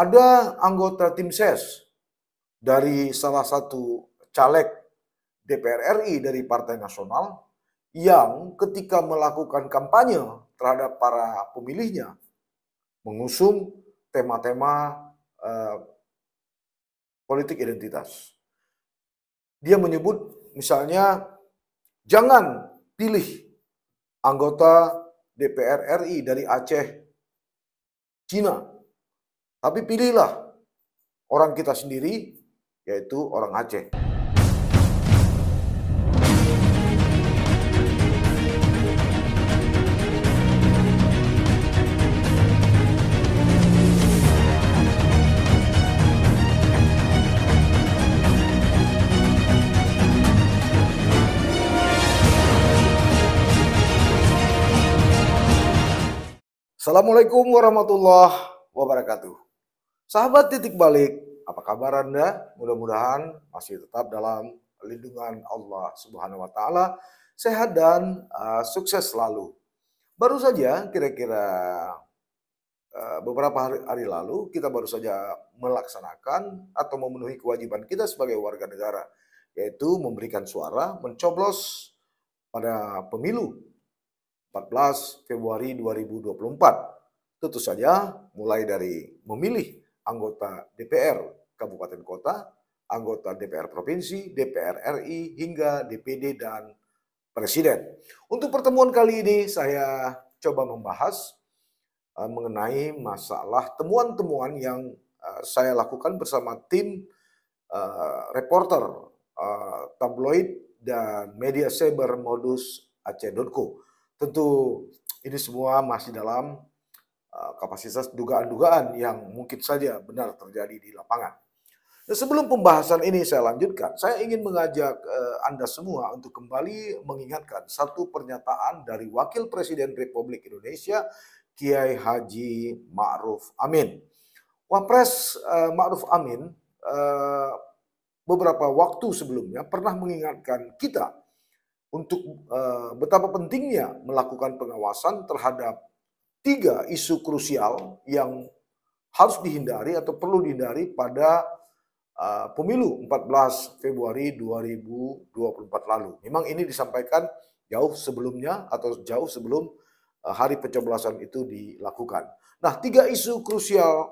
Ada anggota tim ses dari salah satu caleg DPR RI dari Partai Nasional yang ketika melakukan kampanye terhadap para pemilihnya mengusung tema-tema politik identitas. Dia menyebut misalnya jangan pilih anggota DPR RI dari Aceh, Cina, tapi pilihlah orang kita sendiri, yaitu orang Aceh. Assalamualaikum warahmatullahi wabarakatuh. Sahabat Titik Balik, apa kabar Anda? Mudah-mudahan masih tetap dalam lindungan Allah Subhanahu wa Ta'ala, sehat dan sukses selalu. Baru saja kira-kira beberapa hari lalu kita baru saja melaksanakan atau memenuhi kewajiban kita sebagai warga negara, yaitu memberikan suara, mencoblos pada pemilu 14 Februari 2024. Tentu saja mulai dari memilih anggota DPR Kabupaten Kota, anggota DPR Provinsi, DPR RI, hingga DPD dan Presiden. Untuk pertemuan kali ini saya coba membahas mengenai masalah temuan-temuan yang saya lakukan bersama tim reporter tabloid dan media cyber modus Aceh.co. Tentu ini semua masih dalam kapasitas dugaan-dugaan yang mungkin saja benar terjadi di lapangan. Dan sebelum pembahasan ini saya lanjutkan, saya ingin mengajak Anda semua untuk kembali mengingatkan satu pernyataan dari Wakil Presiden Republik Indonesia, Kiai Haji Ma'ruf Amin. Wapres Ma'ruf Amin beberapa waktu sebelumnya pernah mengingatkan kita untuk betapa pentingnya melakukan pengawasan terhadap 3 isu krusial yang harus dihindari atau perlu dihindari pada pemilu 14 Februari 2024 lalu. Memang ini disampaikan jauh sebelumnya atau jauh sebelum hari pencoblosan itu dilakukan. Nah, 3 isu krusial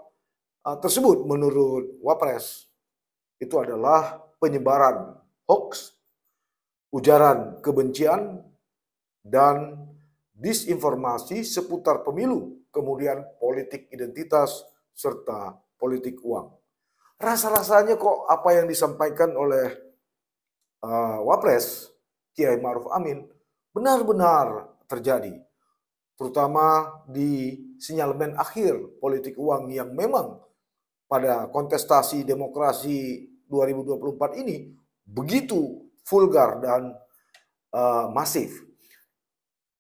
tersebut menurut Wapres itu adalah penyebaran hoax, ujaran kebencian, dan disinformasi seputar pemilu, kemudian politik identitas, serta politik uang. Rasa-rasanya kok apa yang disampaikan oleh Wapres Kiai Ma'ruf Amin benar-benar terjadi, terutama di sinyalemen akhir politik uang yang memang pada kontestasi demokrasi 2024 ini begitu vulgar dan masif.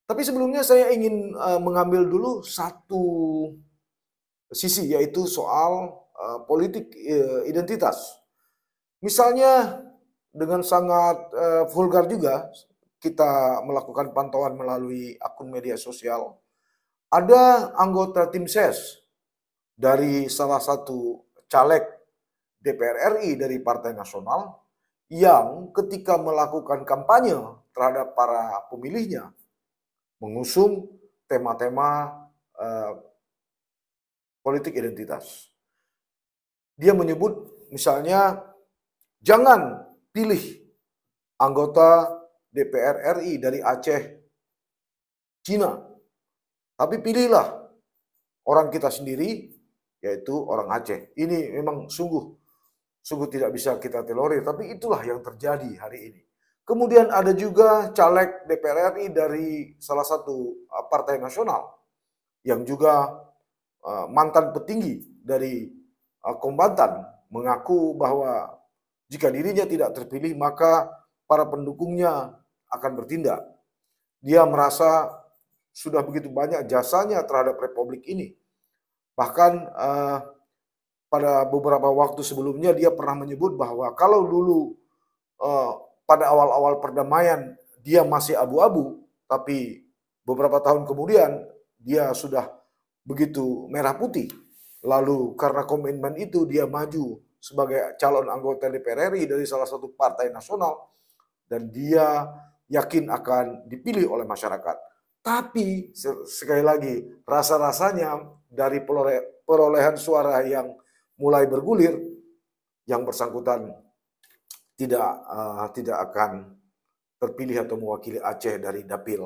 Tapi sebelumnya saya ingin mengambil dulu satu sisi, yaitu soal politik identitas. Misalnya dengan sangat vulgar juga kita melakukan pantauan melalui akun media sosial. Ada anggota tim ses dari salah satu caleg DPR RI dari Partai Nasional yang ketika melakukan kampanye terhadap para pemilihnya mengusung tema-tema politik identitas. Dia menyebut misalnya jangan pilih anggota DPR RI dari Aceh, Cina, tapi pilihlah orang kita sendiri, yaitu orang Aceh. Ini memang sungguh tidak bisa kita tolerir, tapi itulah yang terjadi hari ini. Kemudian ada juga caleg DPR RI dari salah satu partai nasional yang juga mantan petinggi dari kombatan, mengaku bahwa jika dirinya tidak terpilih maka para pendukungnya akan bertindak. Dia merasa sudah begitu banyak jasanya terhadap republik ini. Bahkan pada beberapa waktu sebelumnya dia pernah menyebut bahwa kalau dulu pada awal-awal perdamaian dia masih abu-abu, tapi beberapa tahun kemudian dia sudah begitu merah putih. Lalu karena komitmen itu dia maju sebagai calon anggota DPR RI dari salah satu partai nasional dan dia yakin akan dipilih oleh masyarakat. Tapi sekali lagi rasa-rasanya dari perolehan suara yang mulai bergulir, yang bersangkutan tidak akan terpilih atau mewakili Aceh dari Dapil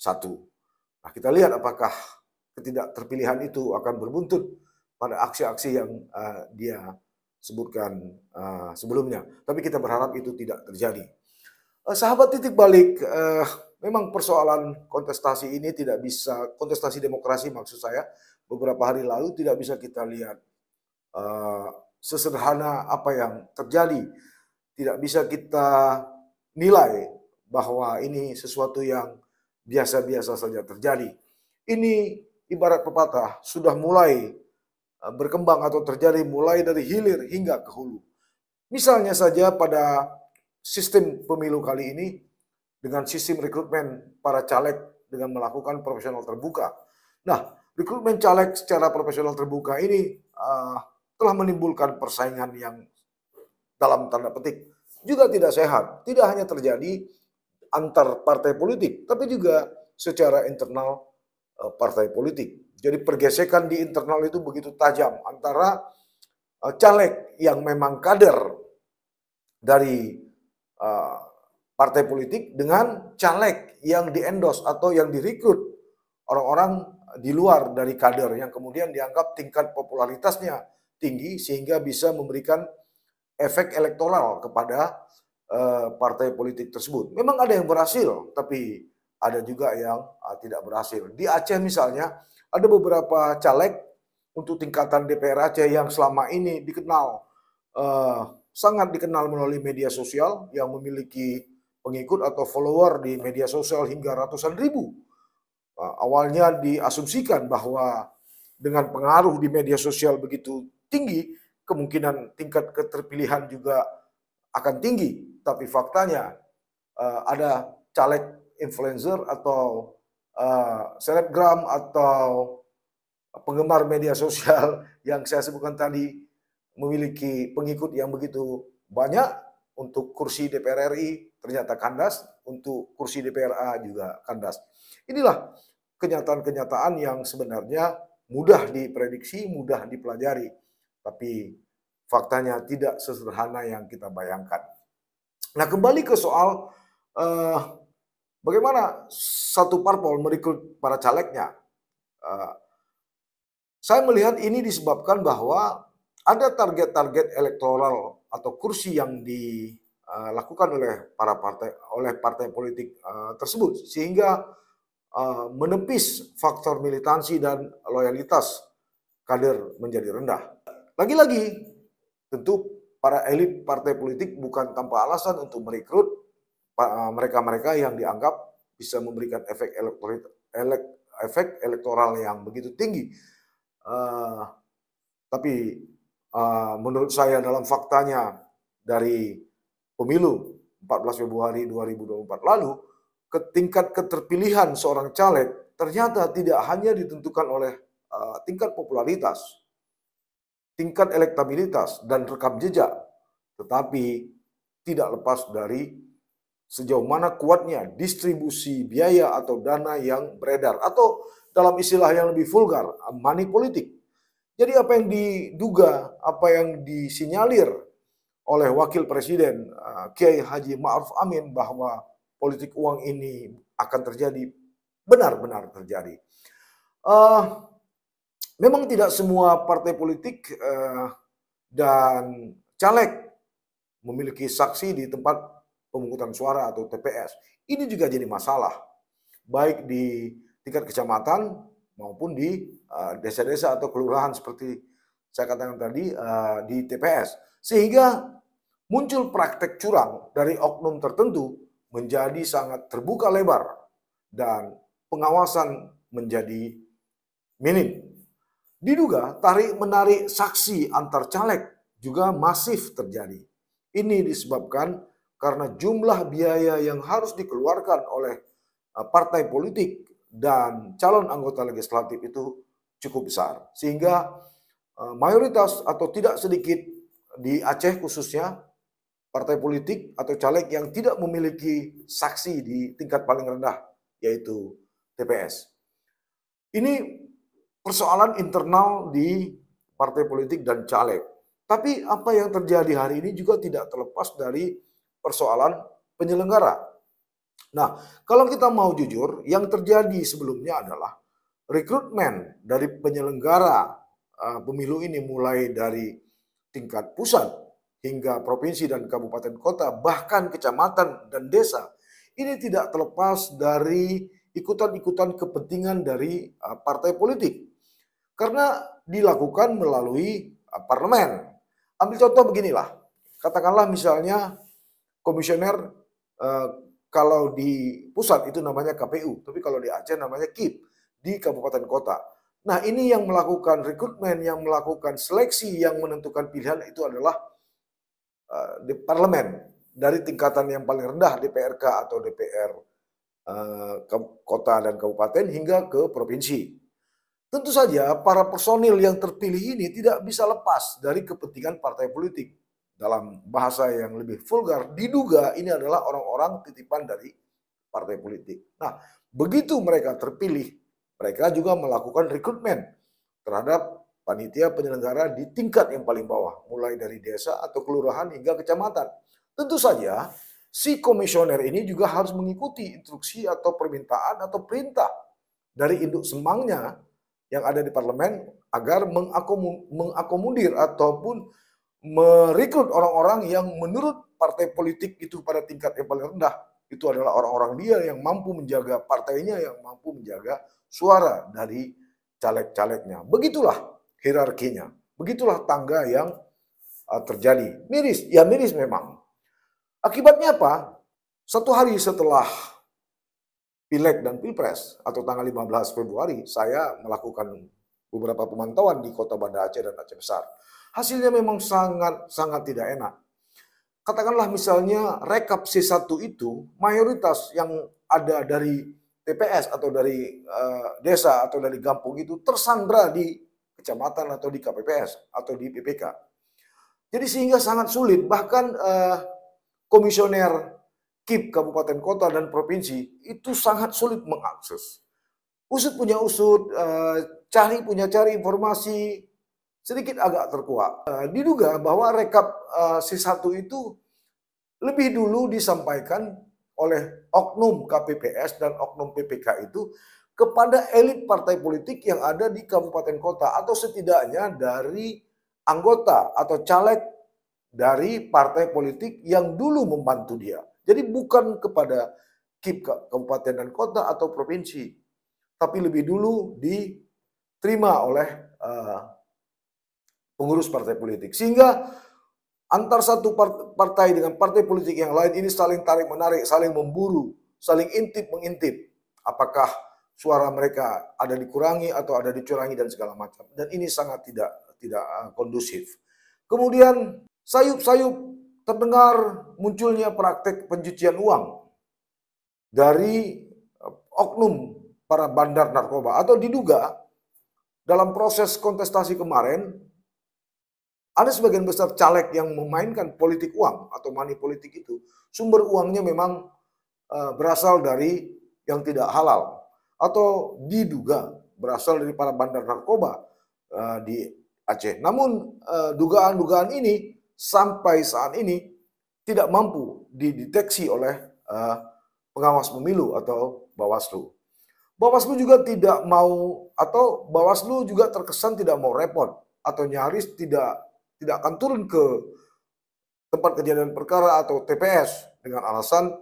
1. Nah, kita lihat apakah ketidakterpilihan itu akan berbuntut pada aksi-aksi yang dia sebutkan sebelumnya. Tapi kita berharap itu tidak terjadi. Sahabat titik balik, memang persoalan kontestasi ini tidak bisa, kontestasi demokrasi maksud saya, beberapa hari lalu tidak bisa kita lihat sesederhana apa yang terjadi. Tidak bisa kita nilai bahwa ini sesuatu yang biasa-biasa saja terjadi. Ini ibarat pepatah, sudah mulai berkembang atau terjadi mulai dari hilir hingga ke hulu. Misalnya saja pada sistem pemilu kali ini dengan sistem rekrutmen para caleg dengan melakukan proporsional terbuka. Nah, rekrutmen caleg secara proporsional terbuka ini telah menimbulkan persaingan yang dalam tanda petik juga tidak sehat. Tidak hanya terjadi antar partai politik, tapi juga secara internal partai politik. Jadi pergesekan di internal itu begitu tajam antara caleg yang memang kader dari partai politik dengan caleg yang diendos atau yang direkrut orang-orang di luar dari kader yang kemudian dianggap tingkat popularitasnya tinggi sehingga bisa memberikan efek elektoral kepada partai politik tersebut. Memang ada yang berhasil, tapi ada juga yang tidak berhasil. Di Aceh misalnya, ada beberapa caleg untuk tingkatan DPR Aceh yang selama ini dikenal, sangat dikenal melalui media sosial, yang memiliki pengikut atau follower di media sosial hingga ratusan ribu. Awalnya diasumsikan bahwa dengan pengaruh di media sosial begitu tinggi, kemungkinan tingkat keterpilihan juga akan tinggi. Tapi faktanya ada caleg influencer atau selebgram atau penggemar media sosial yang saya sebutkan tadi memiliki pengikut yang begitu banyak. Untuk kursi DPR RI ternyata kandas, untuk kursi DPRA juga kandas. Inilah kenyataan-kenyataan yang sebenarnya mudah diprediksi, mudah dipelajari, tapi faktanya tidak sesederhana yang kita bayangkan. Nah, kembali ke soal bagaimana satu parpol merekrut para calegnya. Saya melihat ini disebabkan bahwa ada target-target elektoral atau kursi yang dilakukan oleh partai politik tersebut, sehingga menepis faktor militansi dan loyalitas kader menjadi rendah. Lagi-lagi, tentu para elit partai politik bukan tanpa alasan untuk merekrut mereka-mereka yang dianggap bisa memberikan efek elektoral yang begitu tinggi. Tapi menurut saya dalam faktanya dari pemilu 14 Februari 2024 lalu, tingkat keterpilihan seorang caleg ternyata tidak hanya ditentukan oleh tingkat popularitas, tingkat elektabilitas, dan rekam jejak, tetapi tidak lepas dari sejauh mana kuatnya distribusi biaya atau dana yang beredar, atau dalam istilah yang lebih vulgar, money politik. Jadi apa yang diduga, apa yang disinyalir oleh Wakil Presiden Kiai Haji Ma'ruf Amin bahwa politik uang ini akan terjadi, benar-benar terjadi. Memang tidak semua partai politik dan caleg memiliki saksi di tempat pemungutan suara atau TPS. Ini juga jadi masalah, baik di tingkat kecamatan maupun di desa-desa atau kelurahan seperti saya katakan tadi di TPS. Sehingga muncul praktek curang dari oknum tertentu menjadi sangat terbuka lebar dan pengawasan menjadi minim. Diduga tarik-menarik saksi antar caleg juga masif terjadi. Ini disebabkan karena jumlah biaya yang harus dikeluarkan oleh partai politik dan calon anggota legislatif itu cukup besar. Sehingga mayoritas atau tidak sedikit di Aceh khususnya partai politik atau caleg yang tidak memiliki saksi di tingkat paling rendah, yaitu TPS. Ini persoalan internal di partai politik dan caleg. Tapi apa yang terjadi hari ini juga tidak terlepas dari persoalan penyelenggara. Nah, kalau kita mau jujur, yang terjadi sebelumnya adalah rekrutmen dari penyelenggara pemilu ini mulai dari tingkat pusat hingga provinsi dan kabupaten kota, bahkan kecamatan dan desa. Ini tidak terlepas dari ikutan-ikutan kepentingan dari partai politik. Karena dilakukan melalui parlemen. Ambil contoh beginilah, katakanlah misalnya komisioner kalau di pusat itu namanya KPU, tapi kalau di Aceh namanya KIP, di kabupaten kota. Nah, ini yang melakukan rekrutmen, yang melakukan seleksi, yang menentukan pilihan itu adalah di parlemen, dari tingkatan yang paling rendah DPRK atau DPR kota dan kabupaten hingga ke provinsi. Tentu saja para personil yang terpilih ini tidak bisa lepas dari kepentingan partai politik. Dalam bahasa yang lebih vulgar, diduga ini adalah orang-orang titipan dari partai politik. Nah, begitu mereka terpilih, mereka juga melakukan rekrutmen terhadap panitia penyelenggara di tingkat yang paling bawah, mulai dari desa atau kelurahan hingga kecamatan. Tentu saja, si komisioner ini juga harus mengikuti instruksi atau permintaan atau perintah dari induk semangnya yang ada di parlemen agar mengakomodir ataupun merekrut orang-orang yang menurut partai politik itu pada tingkat yang paling rendah. Itu adalah orang-orang dia yang mampu menjaga partainya, yang mampu menjaga suara dari caleg-calegnya. Begitulah hierarkinya. Begitulah tangga yang terjadi. Miris, ya miris memang. Akibatnya apa? Satu hari setelah Pileg dan Pilpres atau tanggal 15 Februari, saya melakukan beberapa pemantauan di Kota Banda Aceh dan Aceh Besar. Hasilnya memang sangat tidak enak. Katakanlah misalnya rekap C1 itu, mayoritas yang ada dari TPS atau dari desa atau dari kampung itu tersandra di kecamatan atau di KPPS atau di PPK. Jadi sehingga sangat sulit, bahkan komisioner KIP kabupaten kota dan provinsi itu sangat sulit mengakses. Usut punya usut, cari punya cari informasi, sedikit agak terkuak. Diduga bahwa rekap C1 itu lebih dulu disampaikan oleh oknum KPPS dan oknum PPK itu kepada elit partai politik yang ada di kabupaten kota atau setidaknya dari anggota atau caleg dari partai politik yang dulu membantu dia. Jadi bukan kepada KIP kabupaten dan kota atau provinsi, tapi lebih dulu diterima oleh pengurus partai politik. Sehingga antar satu partai dengan partai politik yang lain ini saling tarik-menarik, saling memburu, saling intip-mengintip. Apakah suara mereka ada dikurangi atau ada dicurangi dan segala macam. Dan ini sangat tidak kondusif. Kemudian sayup-sayup terdengar munculnya praktek pencucian uang dari oknum para bandar narkoba atau diduga dalam proses kontestasi kemarin ada sebagian besar caleg yang memainkan politik uang atau money politik itu. Sumber uangnya memang berasal dari yang tidak halal atau diduga berasal dari para bandar narkoba di Aceh. Namun dugaan-dugaan ini sampai saat ini tidak mampu dideteksi oleh pengawas pemilu atau Bawaslu. Bawaslu juga tidak mau atau Bawaslu juga terkesan tidak mau repot atau nyaris tidak akan turun ke tempat kejadian perkara atau TPS dengan alasan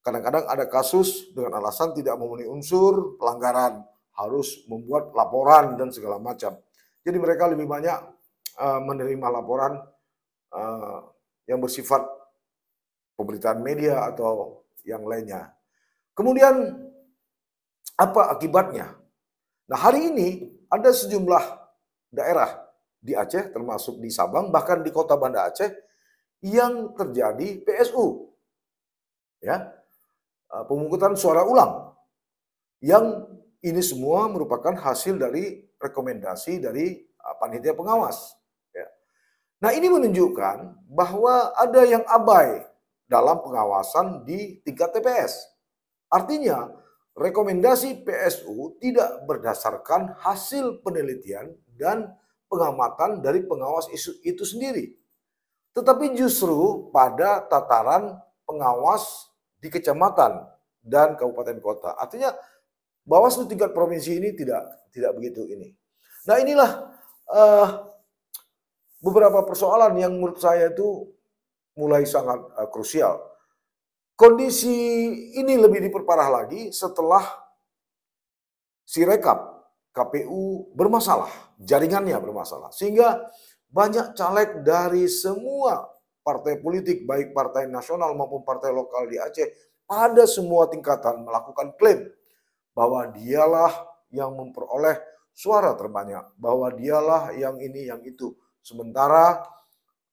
kadang-kadang ada kasus dengan alasan tidak memenuhi unsur pelanggaran, harus membuat laporan dan segala macam. Jadi mereka lebih banyak menerima laporan yang bersifat pemberitaan media atau yang lainnya. Kemudian apa akibatnya? Nah, hari ini ada sejumlah daerah di Aceh termasuk di Sabang bahkan di Kota Banda Aceh yang terjadi PSU. Ya. Pemungutan suara ulang. Yang ini semua merupakan hasil dari rekomendasi dari panitia pengawas. Ya. Nah, ini menunjukkan bahwa ada yang abai dalam pengawasan di tingkat TPS. Artinya, rekomendasi PSU tidak berdasarkan hasil penelitian dan pengamatan dari pengawas itu sendiri, tetapi justru pada tataran pengawas di kecamatan dan kabupaten kota. Artinya Bawaslu tingkat provinsi ini tidak begitu ini. Nah, inilah beberapa persoalan yang menurut saya itu mulai sangat krusial. Kondisi ini lebih diperparah lagi setelah Sirekap KPU bermasalah, jaringannya bermasalah, sehingga banyak caleg dari semua partai politik, baik partai nasional maupun partai lokal di Aceh, pada semua tingkatan melakukan klaim bahwa dialah yang memperoleh suara terbanyak, bahwa dialah yang ini, yang itu. Sementara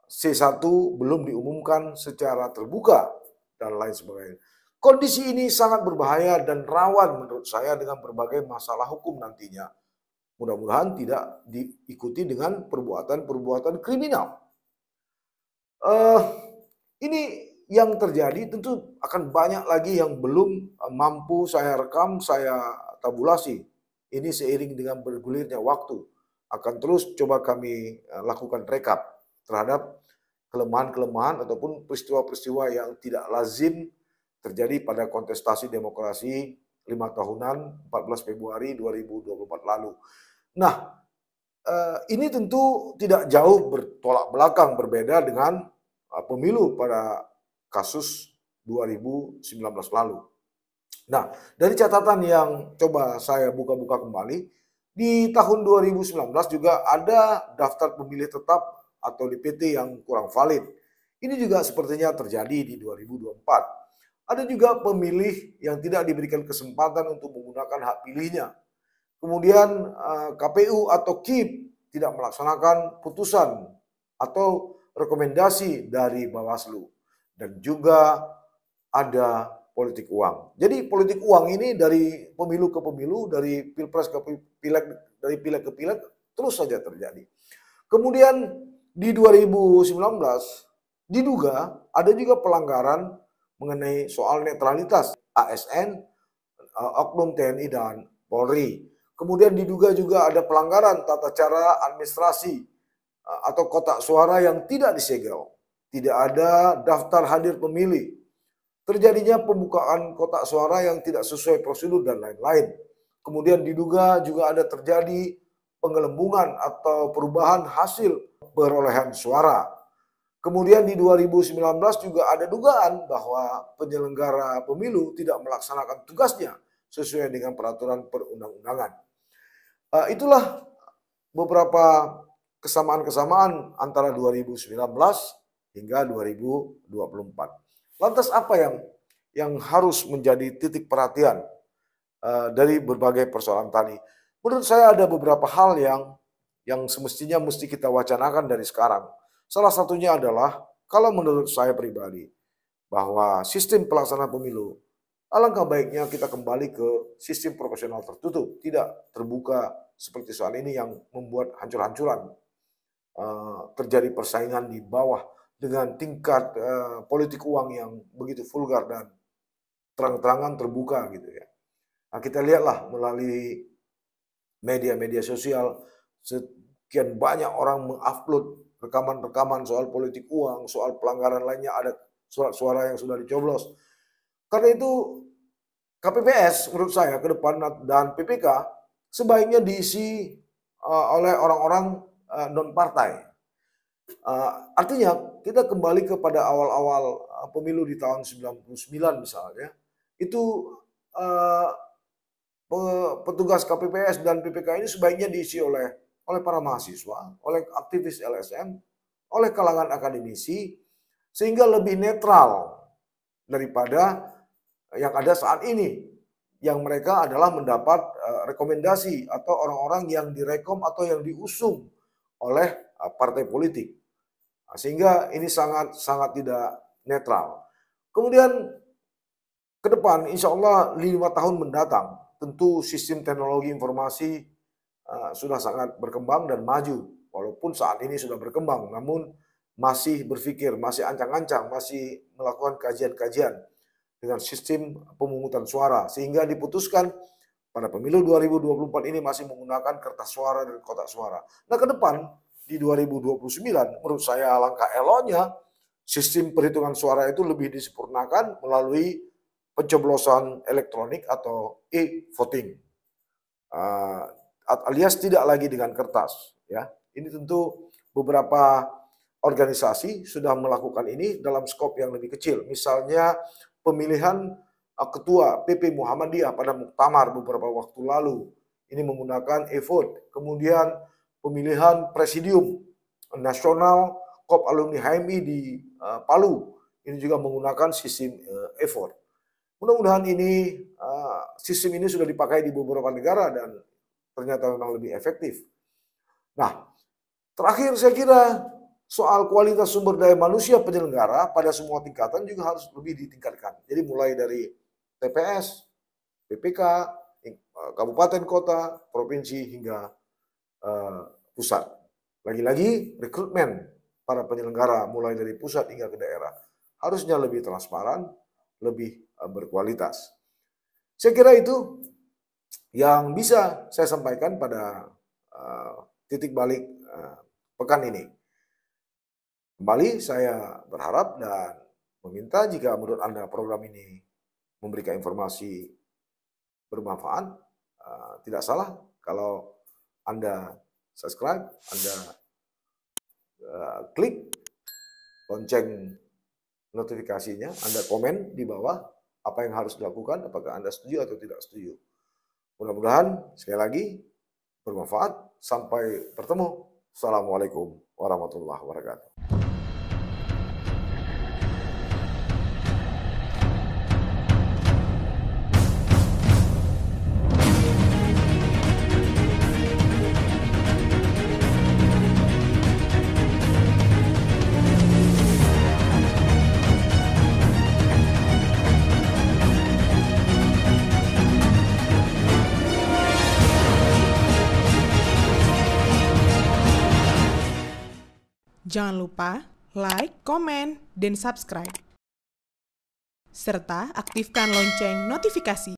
C1 belum diumumkan secara terbuka dan lain sebagainya. Kondisi ini sangat berbahaya dan rawan menurut saya dengan berbagai masalah hukum nantinya. Mudah-mudahan tidak diikuti dengan perbuatan-perbuatan kriminal. Ini yang terjadi tentu akan banyak lagi yang belum mampu saya rekam, saya tabulasi. Ini seiring dengan bergulirnya waktu. Akan terus coba kami lakukan rekap terhadap kelemahan-kelemahan ataupun peristiwa-peristiwa yang tidak lazim terjadi pada kontestasi demokrasi 5 tahunan 14 Februari 2024 lalu. Nah, ini tentu tidak jauh bertolak belakang berbeda dengan pemilu pada kasus 2019 lalu. Nah, dari catatan yang coba saya buka-buka kembali, di tahun 2019 juga ada daftar pemilih tetap atau DPT yang kurang valid. Ini juga sepertinya terjadi di 2024. Ada juga pemilih yang tidak diberikan kesempatan untuk menggunakan hak pilihnya. Kemudian KPU atau KIP tidak melaksanakan putusan atau rekomendasi dari Bawaslu. Dan juga ada politik uang. Jadi politik uang ini dari pemilu ke pemilu, dari pilpres ke pileg, dari pileg ke pileg terus saja terjadi. Kemudian di 2019 diduga ada juga pelanggaran mengenai soal netralitas ASN, oknum TNI dan Polri. Kemudian diduga juga ada pelanggaran tata cara administrasi atau kotak suara yang tidak disegel. Tidak ada daftar hadir pemilih. Terjadinya pembukaan kotak suara yang tidak sesuai prosedur dan lain-lain. Kemudian diduga juga ada terjadi penggelembungan atau perubahan hasil perolehan suara. Kemudian di 2019 juga ada dugaan bahwa penyelenggara pemilu tidak melaksanakan tugasnya sesuai dengan peraturan perundang-undangan. Itulah beberapa kesamaan-kesamaan antara 2019 hingga 2024. Lantas apa yang harus menjadi titik perhatian dari berbagai persoalan tadi? Menurut saya ada beberapa hal yang semestinya mesti kita wacanakan dari sekarang. Salah satunya adalah, kalau menurut saya pribadi, bahwa sistem pelaksanaan pemilu, alangkah baiknya kita kembali ke sistem proporsional tertutup, tidak terbuka seperti soal ini yang membuat hancur-hancuran. Terjadi persaingan di bawah dengan tingkat politik uang yang begitu vulgar dan terang-terangan terbuka gitu ya. Nah, kita lihatlah melalui media-media sosial, sekian banyak orang mengupload rekaman-rekaman soal politik uang, soal pelanggaran lainnya, ada surat suara yang sudah dicoblos. Karena itu KPPS menurut saya ke depan dan PPK sebaiknya diisi oleh orang-orang non partai. Artinya kita kembali kepada awal-awal pemilu di tahun 99 misalnya, itu petugas KPPS dan PPK ini sebaiknya diisi oleh para mahasiswa, oleh aktivis LSM, oleh kalangan akademisi, sehingga lebih netral daripada yang ada saat ini, yang mereka adalah mendapat rekomendasi atau orang-orang yang direkom atau yang diusung oleh partai politik. Sehingga ini sangat tidak netral. Kemudian ke depan insya Allah 5 tahun mendatang, tentu sistem teknologi informasi sudah sangat berkembang dan maju. Walaupun saat ini sudah berkembang, namun masih berpikir, masih ancang-ancang, masih melakukan kajian-kajian dengan sistem pemungutan suara. Sehingga diputuskan pada pemilu 2024 ini masih menggunakan kertas suara dan kotak suara. Nah, ke depan di 2029 menurut saya alangkah eloknya sistem perhitungan suara itu lebih disempurnakan melalui pencoblosan elektronik atau e-voting, alias tidak lagi dengan kertas. Ya, ini tentu beberapa organisasi sudah melakukan ini dalam skop yang lebih kecil. Misalnya pemilihan ketua PP Muhammadiyah pada muktamar beberapa waktu lalu, ini menggunakan e-vote. Kemudian pemilihan presidium nasional KOP Alumni HMI di Palu, ini juga menggunakan sistem e-vote. Mudah-mudahan ini sistem ini sudah dipakai di beberapa negara dan ternyata memang lebih efektif. Nah, terakhir saya kira soal kualitas sumber daya manusia penyelenggara pada semua tingkatan juga harus lebih ditingkatkan. Jadi mulai dari TPS, PPK, kabupaten, kota, provinsi hingga pusat. Lagi-lagi rekrutmen para penyelenggara mulai dari pusat hingga ke daerah harusnya lebih transparan, lebih berkualitas. Saya kira itu yang bisa saya sampaikan pada titik balik pekan ini. Kembali saya berharap dan meminta jika menurut Anda program ini memberikan informasi bermanfaat, tidak salah kalau Anda subscribe, Anda klik lonceng notifikasinya, Anda komen di bawah apa yang harus dilakukan, apakah Anda setuju atau tidak setuju. Mudah-mudahan sekali lagi bermanfaat. Sampai bertemu. Assalamualaikum warahmatullahi wabarakatuh. Jangan lupa like, komen, dan subscribe. Serta aktifkan lonceng notifikasi.